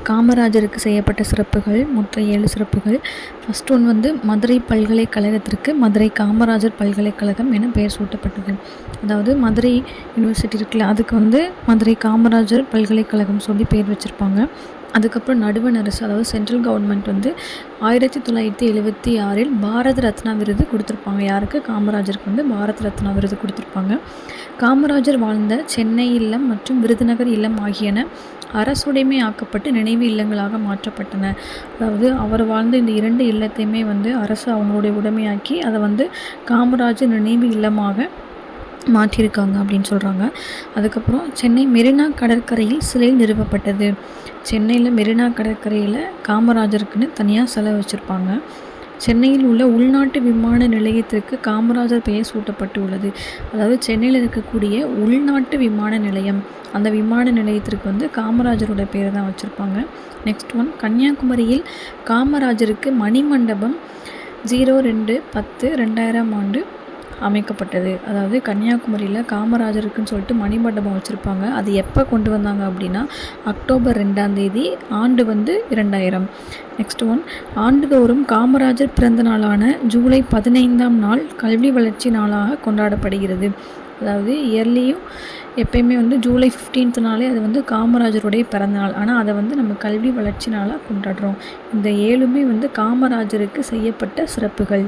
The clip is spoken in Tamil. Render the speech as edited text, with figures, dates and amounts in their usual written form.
காமராஜருக்கு செய்யப்பட்ட சிறப்புகள் மொத்தம் 7 சிறப்புகள். ஃபர்ஸ்ட் ஒன் வந்து மதுரை பல்கலைக்கழகத்திற்கு மதுரை காமராஜர் பல்கலைக்கழகம் என பெயர் சூட்டப்பட்டது. அதாவது மதுரை யூனிவர்சிட்டி இருக்குல்ல, அதுக்கு வந்து மதுரை காமராஜர் பல்கலைக்கழகம் சொல்லி பேர் வச்சுருப்பாங்க. அதுக்கப்புறம் நடுவண் அரசு, அதாவது சென்ட்ரல் கவர்மெண்ட் வந்து 1976 பாரத ரத்னா விருது கொடுத்துருப்பாங்க. யாருக்கு? காமராஜருக்கு வந்து பாரத ரத்னா விருது கொடுத்துருப்பாங்க. காமராஜர் வாழ்ந்த சென்னை இல்லம் மற்றும் விருதுநகர் இல்லம் ஆகியன அரசுடைமை ஆக்கப்பட்டு நினைவு இல்லங்களாக மாற்றப்பட்டன. அதாவது அவர் வாழ்ந்த இந்த 2 இல்லத்தையுமே வந்து அரசு அவங்களுடைய உடைமையாக்கி அதை வந்து காமராஜர் நினைவு இல்லமாக மாற்றியிருக்காங்க அப்படின்னு சொல்கிறாங்க. அதுக்கப்புறம் சென்னை மெரினா கடற்கரையில் சிலை நிறுவப்பட்டது. சென்னையில் மெரினா கடற்கரையில் காமராஜருக்குன்னு தனியாக சிலை வச்சுருப்பாங்க. சென்னையில் உள்ள உள்நாட்டு விமான நிலையத்திற்கு காமராஜர் பெயர் சூட்டப்பட்டு உள்ளது. அதாவது சென்னையில் இருக்கக்கூடிய உள்நாட்டு விமான நிலையம், அந்த விமான நிலையத்திற்கு வந்து காமராஜரோட பேரை தான் வச்சுருப்பாங்க. நெக்ஸ்ட் ஒன், கன்னியாகுமரியில் காமராஜருக்கு மணிமண்டபம் 02/10/2000 அமைக்கப்பட்டது. அதாவது கன்னியாகுமரியில் காமராஜருக்குன்னு சொல்லிட்டு மணிமண்டபம் வச்சுருப்பாங்க. அது எப்போ கொண்டு வந்தாங்க அப்படின்னா அக்டோபர் 2 ஆண்டு வந்து 2000. நெக்ஸ்ட் ஒன், ஆண்டுதோறும் காமராஜர் பிறந்த நாளான ஜூலை 15 கல்வி வளர்ச்சி நாளாக கொண்டாடப்படுகிறது. அதாவது இயர்லியும் எப்பயுமே வந்து ஜூலை 15 அது வந்து காமராஜருடைய பிறந்தநாள். ஆனால் அதை வந்து நம்ம கல்வி வளர்ச்சி நாளாக கொண்டாடுறோம். இந்த 7மே வந்து காமராஜருக்கு செய்யப்பட்ட சிறப்புகள்.